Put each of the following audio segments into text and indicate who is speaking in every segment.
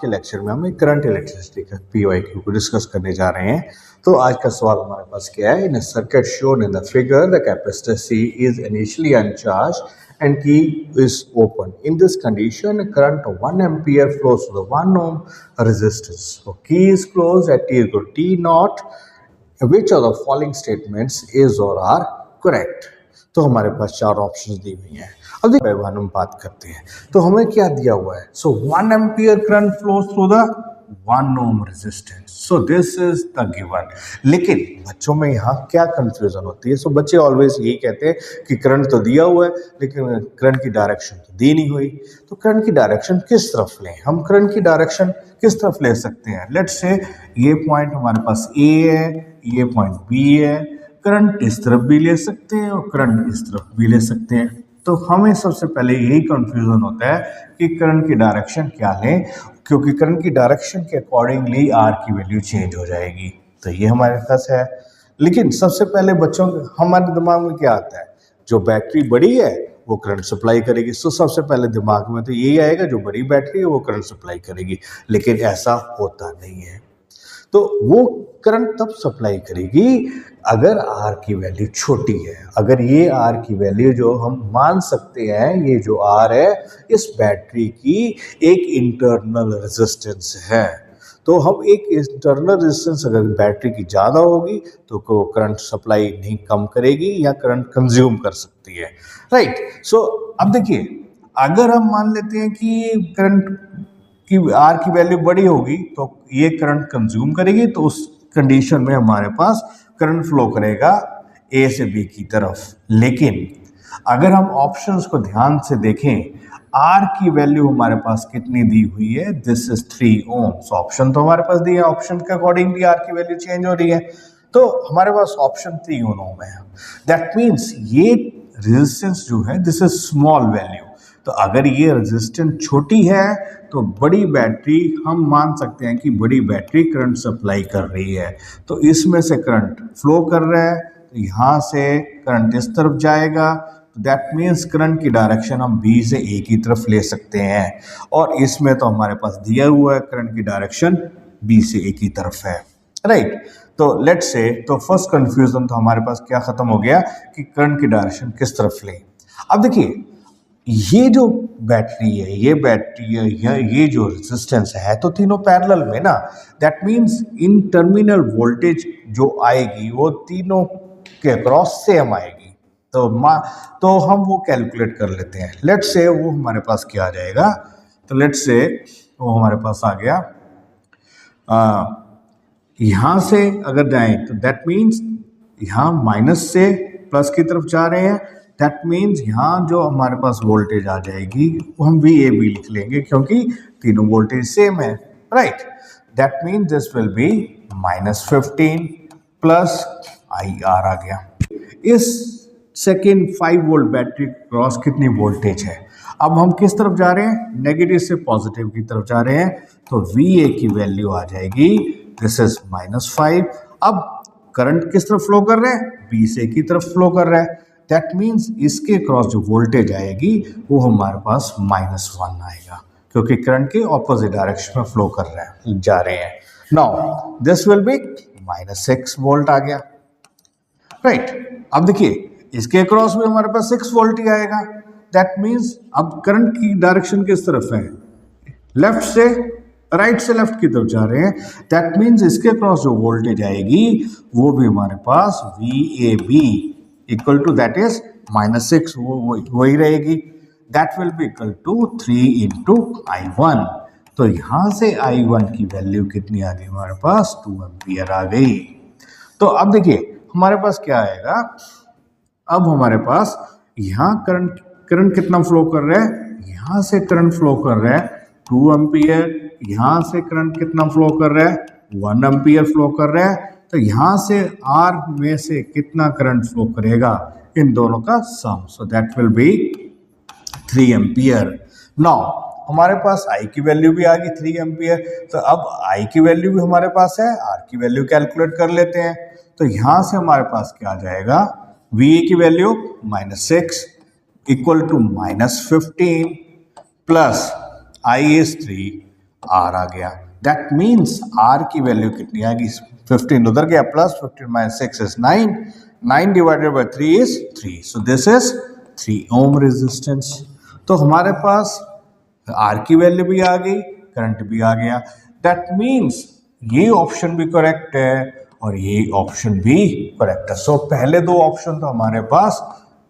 Speaker 1: के लेक्चर में हम एक करंट इलेक्ट्रिसिटी का PYQ को डिस्कस करने जा रहे हैं। तो आज का सवाल हमारे पास क्या है? In a circuit shown in the figure the capacitor C is initially uncharged and key is open. In this condition, a current of 1 ampere flows through the 1 ohm resistance. So key is closed at t equal to t naught. Which of the following statements is or are correct? तो हमारे पास चार options दी हुई हैं। अब देखिए हम बात करते हैं तो हमें क्या दिया हुआ है। सो 1 ampere current flows through the 1 ohm resistance. So this is the given. लेकिन बच्चों में यहाँ क्या कंफ्यूजन होती है? सो बच्चे ऑलवेज यही कहते हैं कि करंट तो दिया हुआ है लेकिन करंट की डायरेक्शन तो दी नहीं हुई। तो करंट की डायरेक्शन किस तरफ लें? हम करंट की डायरेक्शन किस तरफ ले सकते हैं? लेट्स से ये पॉइंट हमारे पास A है, ये पॉइंट B है। करंट इस तरफ भी ले सकते हैं और करंट इस तरफ भी ले सकते हैं। तो हमें सबसे पहले यही कंफ्यूजन होता है कि करंट की डायरेक्शन क्या लें, क्योंकि करंट की डायरेक्शन के अकॉर्डिंगली R की वैल्यू चेंज हो जाएगी। तो ये हमारे पास है। लेकिन सबसे पहले बच्चों हमारे दिमाग में क्या आता है? जो बैटरी बड़ी है वो करंट सप्लाई करेगी। तो सबसे पहले दिमाग में तो यही आएगा, जो बड़ी बैटरी है वो करंट सप्लाई करेगी। लेकिन ऐसा होता नहीं है। तो वो करंट तब सप्लाई करेगी अगर R की वैल्यू छोटी है। अगर ये R की वैल्यू जो हम मान सकते हैं, ये जो R है इस बैटरी की एक इंटरनल रेजिस्टेंस है। तो हम एक इंटरनल रेजिस्टेंस अगर बैटरी की ज़्यादा होगी तो करंट सप्लाई नहीं कम करेगी या करंट कंज्यूम कर सकती है। राइट। सो अब देखिए, अगर हम मान लेते हैं कि करंट कि R की वैल्यू बड़ी होगी तो ये करंट कंज्यूम करेगी, तो उस कंडीशन में हमारे पास करंट फ्लो करेगा A से B की तरफ। लेकिन अगर हम ऑप्शंस को ध्यान से देखें, R की वैल्यू हमारे पास कितनी दी हुई है? This is 3 Om. ऑप्शन तो हमारे पास दिए हैं, ऑप्शन के अकॉर्डिंगली R की वैल्यू चेंज हो रही है। तो हमारे पास ऑप्शन 3 ओम है। दैट मीन्स ये रेजिस्टेंस जो है दिस इज स्मॉल वैल्यू। तो अगर ये रेजिस्टेंस छोटी है तो बड़ी बैटरी, हम मान सकते हैं कि बड़ी बैटरी करंट सप्लाई कर रही है। तो इसमें से करंट फ्लो कर रहा है, तो यहाँ से करंट इस तरफ जाएगा। दैट मीन्स करंट की डायरेक्शन हम B से A की तरफ ले सकते हैं। और इसमें तो हमारे पास दिया हुआ है करंट की डायरेक्शन B से A की तरफ है। राइट। तो लेट्स से, तो फर्स्ट कंफ्यूजन तो हमारे पास क्या खत्म हो गया कि करंट की डायरेक्शन किस तरफ लें। अब देखिए, ये जो बैटरी है, ये बैटरी है, ये जो रेजिस्टेंस है, तो तीनों पैरेलल में ना। That means in terminal voltage जो आएगी वो तीनों के अक्रॉस सेम आएगी। तो हम वो कैलकुलेट कर लेते हैं। लेट्स से वो हमारे पास क्या आ जाएगा? तो लेट्स से वो हमारे पास आ गया, यहाँ से अगर जाएं तो दैट मीन्स यहाँ माइनस से प्लस की तरफ जा रहे हैं। दैट मीन्स यहाँ जो हमारे पास वोल्टेज आ जाएगी वो हम VAB लिख लेंगे, क्योंकि तीनों वोल्टेज सेम है। Right. That means this will B -15 plus IR आ गया। इस सेकेंड 5 वोल्ट बैटरी क्रॉस कितनी वोल्टेज है? अब हम किस तरफ जा रहे हैं? नेगेटिव से पॉजिटिव की तरफ जा रहे हैं। तो VA की वैल्यू आ जाएगी, दिस इज -5। अब करंट किस तरफ फ्लो कर रहे हैं? B से की तरफ फ्लो कर रहा है। दैट मीन्स इसके क्रॉस जो वोल्टेज आएगी वो हमारे पास -1 आएगा, क्योंकि करंट के ऑपोजिट डायरेक्शन में फ्लो कर रहे हैं, जा रहे हैं। Now this will be -6 volt आ गया। राइट। अब देखिए, इसके क्रॉस में हमारे पास 6 वोल्ट ही आएगा। दैट मीन्स अब करंट की डायरेक्शन किस तरफ है? लेफ्ट से राइट से लेफ्ट की तरफ जा रहे हैं। दैट मीन्स इसके क्रॉस जो वोल्टेज आएगी वो भी हमारे पास VAB equal to that is -6 वही रहेगी। That will be equal to 3 × I1। तो यहाँ से I1 की वैल्यू कितनी आ गई हमारे पास? 2 एम्पियर आ गई। तो अब देखिए हमारे पास क्या आएगा? अब हमारे पास यहाँ करंट कितना फ्लो कर रहा है? यहाँ से करंट फ्लो कर रहा है 2 एम्पियर। यहाँ से करंट कितना फ्लो कर रहा है? 1 एम्पियर फ्लो कर रहा है। तो यहाँ से R में से कितना करंट फ्लो करेगा? इन दोनों का sum. So that will be 3 ampere. Now हमारे पास I की वैल्यू भी आ गई 3 एम्पियर। तो अब I की वैल्यू भी हमारे पास है, R की वैल्यू कैलकुलेट कर लेते हैं। तो यहाँ से हमारे पास क्या आ जाएगा? VA की value -6 equal to -15 plus I is 3 R आ गया। दैट मीन्स आर की वैल्यू कितनी आ गई, 15 उधर गया, plus 15 minus 6 is 9, 9 divided by 3 is 3, so this is 3 ohm resistance. तो हमारे पास आर की वैल्यू भी आ गई, करंट भी आ गया। दैट मीन्स ये ऑप्शन भी करेक्ट है और ये ऑप्शन भी करेक्ट है। सो पहले दो ऑप्शन तो हमारे पास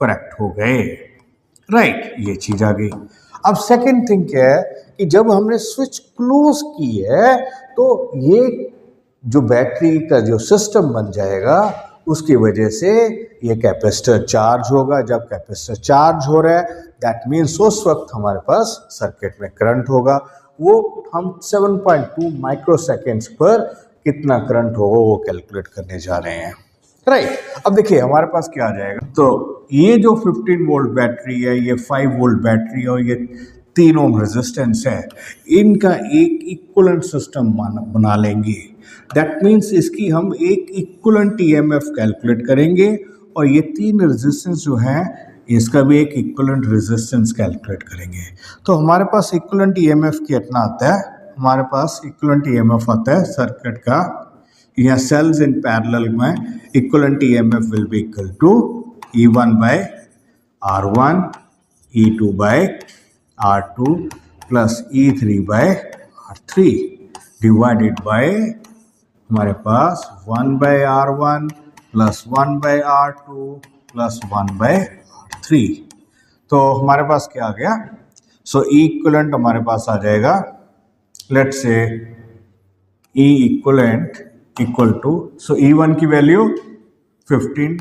Speaker 1: करेक्ट हो गए, राइट, ये चीज आ गई। अब सेकंड थिंग क्या है कि जब हमने स्विच क्लोज की है तो ये जो बैटरी का जो सिस्टम बन जाएगा उसकी वजह से ये कैपेसिटर चार्ज होगा। जब कैपेसिटर चार्ज हो रहा है दैट मीन्स उस वक्त हमारे पास सर्किट में करंट होगा। वो हम 7.2 माइक्रोसेकेंड्स पर कितना करंट होगा वो कैलकुलेट करने जा रहे हैं, राइट। अब देखिए हमारे पास क्या आ जाएगा, तो ये जो 15 वोल्ट बैटरी है, ये 5 वोल्ट बैटरी और ये 3 ओम रेजिस्टेंस है, इनका एक इक्विवेलेंट सिस्टम बना लेंगे। दैट मीन्स इसकी हम एक इक्विवेलेंट ईएमएफ कैलकुलेट करेंगे और ये 3 रेजिस्टेंस जो है इसका भी एक इक्विवेलेंट रेजिस्टेंस कैलकुलेट करेंगे। तो हमारे पास इक्विवेलेंट ईएमएफ कितना आता है, हमारे पास इक्विवेलेंट ईएमएफ आता है सर्किट का, यहाँ सेल्स इन पैरेलल में equivalent EMF will be equal to E1 by R1, E2 by R2 plus E3 by R3 divided by हमारे पास 1 by R1 plus 1 by R2 plus 1 by R3। तो हमारे पास क्या आ गया, सो इक्विवेलेंट हमारे पास आ जाएगा, let's say E equivalent equal to, so E1 की वैल्यू 15,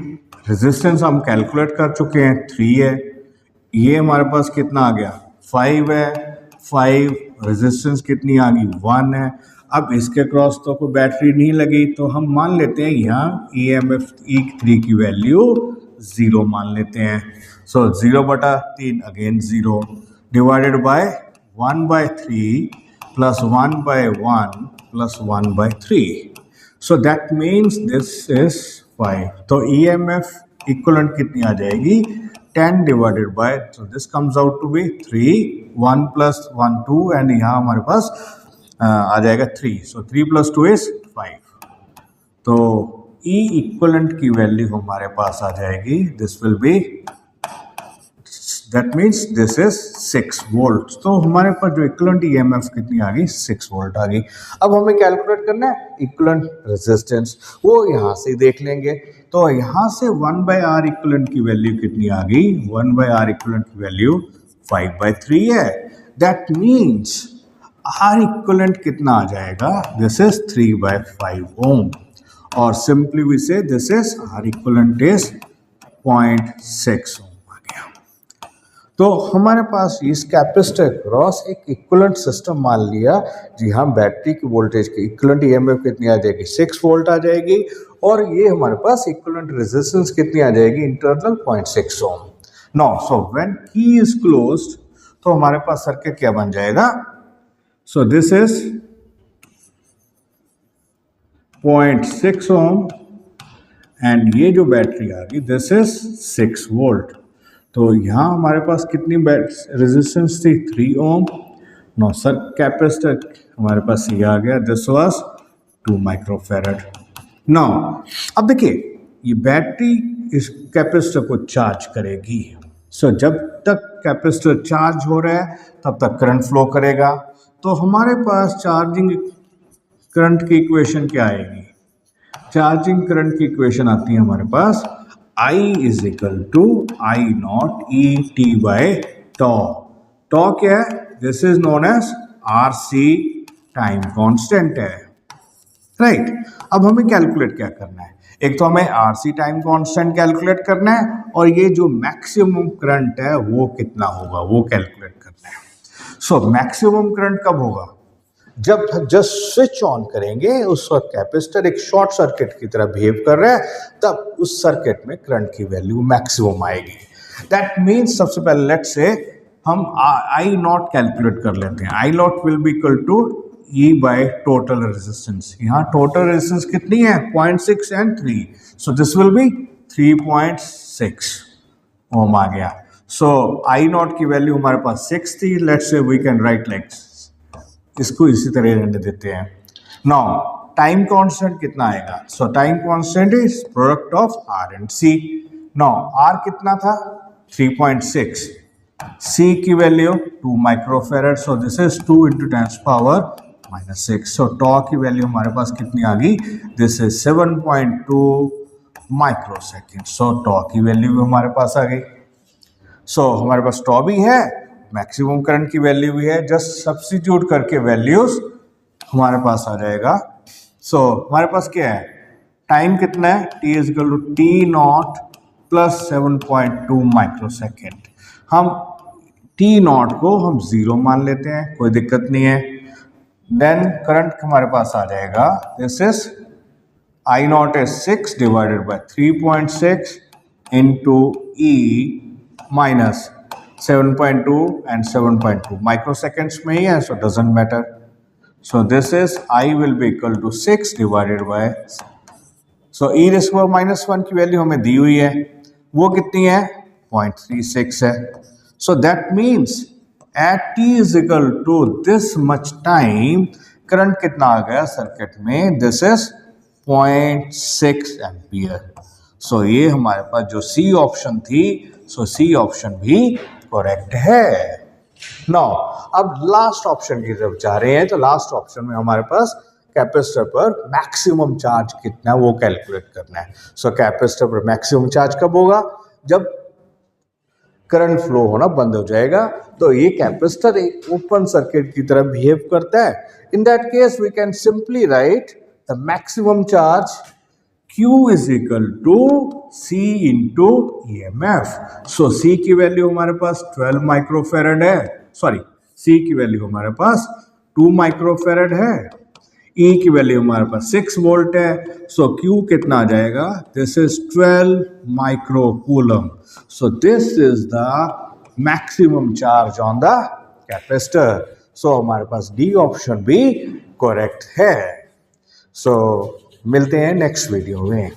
Speaker 1: रेजिस्टेंस हम कैलकुलेट कर चुके हैं 3 है, ये हमारे पास कितना आ गया 5 है, 5 रेजिस्टेंस कितनी आ गई 1 है। अब इसके क्रॉस तो कोई बैटरी नहीं लगी तो हम मान लेते हैं यहाँ EMF E3 की वैल्यू 0 मान लेते हैं। So 0/3 again 0 divided by 1/3 plus 1/1 plus 1/3, so that means this is 5। तो EMF इक्विवेलेंट कितनी आ जाएगी 10 divided by, so this comes out to be 3, 1 plus 1 2 and यहाँ हमारे पास आ जाएगा 3, सो 3 प्लस 2 इज 5। तो E इक्विवेलेंट की वैल्यू हमारे पास आ जाएगी, this will B, that means this is 6 volt. तो हमारे पास जो इक्विवेलेंट EMF कितनी आ गई 6 वोल्ट आ गई। अब हमें कैलकुलेट करना है इक्विवेलेंट रेजिस्टेंस, वो यहाँ से देख लेंगे। तो यहाँ से 1/R इक्विवेलेंट की वैल्यू कितनी आ गई, 1/R इक्विवेलेंट की वैल्यू 5/3 है। दैट मीन्स R इक्विवेलेंट कितना आ जाएगा, दिस इज 3/5 ओम, और सिंपली वी से this is R equivalent is 0.6 ओम आ गया। तो हमारे पास इस कैपेसिटर क्रॉस एक इक्विवेलेंट सिस्टम मान लिया, जी हाँ, बैटरी की वोल्टेज की इक्विवेलेंट EMF कितनी आ जाएगी 6 वोल्ट आ जाएगी, और ये हमारे पास इक्विवेलेंट रेजिस्टेंस कितनी आ जाएगी internal 0.6 ohm. Now so when key is closed तो हमारे पास सर्किट क्या बन जाएगा, so this is 0.6 ohm and ये जो बैटरी आ गई दिस इज 6 वोल्ट। तो यहाँ हमारे पास कितनी रेजिस्टेंस थी 3 ओम। नो सर कैपेसिटर हमारे पास ये आ गया, दिस वाज 2 माइक्रोफैरड। नाउ अब देखिए ये बैटरी इस कैपेसिटर को चार्ज करेगी। सो जब तक कैपेसिटर चार्ज हो रहा है तब तक करंट फ्लो करेगा। तो हमारे पास चार्जिंग करंट की इक्वेशन क्या आएगी, चार्जिंग करंट की इक्वेशन आती है हमारे पास I is equal to I0 ET/τ। Tau क्या है, this is known as RC time constant है, राइट। अब हमें कैलकुलेट क्या करना है, एक तो हमें RC टाइम कांस्टेंट कैलकुलेट करना है और ये जो मैक्सिमम करंट है वो कितना होगा वो कैलकुलेट करना है। सो मैक्सिमम करंट कब होगा, जब जस्ट स्विच ऑन करेंगे उस वक्त कैपेसिटर एक शॉर्ट सर्किट की तरह बिहेव कर रहा है, तब उस सर्किट में करंट की वैल्यू मैक्सिमम आएगी। दैट मीन्स सबसे पहले लेट्स से हम I0 कैलकुलेट कर लेते हैं। I0 will be equal to E by total resistance. यहाँ टोटल रेजिस्टेंस कितनी है 0.6 and 3, so this will be 3.6 ohm आ गया। सो I0 की वैल्यू हमारे पास 6 थी, let's say we can write like इसको इसी तरह रहने देते हैं। नाउ टाइम कांस्टेंट कितना आएगा? So time constant is product of R and C. Now R कितना था? 3.6, सी की value 2 microfarad, so this is 2 × 10⁻⁻⁶। So tau की वैल्यू हमारे पास कितनी आ गई? This is 7.2 microsecond. So tau की वैल्यू भी हमारे पास आ गई। सो हमारे पास टॉ भी है, मैक्सिमम करंट की वैल्यू भी है, जस्ट सब्स्टिट्यूट करके वैल्यूज हमारे पास आ जाएगा। सो हमारे पास क्या है? टाइम कितना है? t is equal to t0 plus 7.2 microsecond. हम t0 को हम 0 मान लेते हैं, कोई दिक्कत नहीं है। देन करंट हमारे पास आ जाएगा, this is I0 is 6 divided by 3.6 into E minus 7.2 and 7.2 microseconds में ही है, so doesn't matter. So this is I will be equal to 6 divided by, so e raised to -1 की वैल्यू हमें दी हुई है, वो कितनी है? 0.36 है। So that means at t is equal to this much time, current कितना आ गया सर्किट में? This is 0.6 ampere. सो ये हमारे पास जो सी ऑप्शन थी, सो सी ऑप्शन भी करेक्ट है। नाउ अब लास्ट ऑप्शन की तरफ जा रहे हैं, तो लास्ट ऑप्शन में हमारे पास कैपेसिटर पर मैक्सिमम चार्ज कितना है वो कैलकुलेट करना है। सो कैपेसिटर पर मैक्सिमम चार्ज कब होगा? जब करंट फ्लो होना बंद हो जाएगा। तो ये कैपेसिटर एक ओपन सर्किट की तरह बिहेव करता है। In that case we can simply write the maximum charge Q is equal to C into EMF। So C की वैल्यू हमारे पास 12 माइक्रोफेरेड है, सॉरी C की वैल्यू हमारे पास 2 माइक्रोफेरेड है, E की वैल्यू हमारे पास 6 वोल्ट है। सो Q कितना आ जाएगा? This is 12 micro coulomb. So this is the maximum charge on the capacitor. So हमारे पास डी ऑप्शन भी करेक्ट है। सो मिलते हैं नेक्स्ट वीडियो में।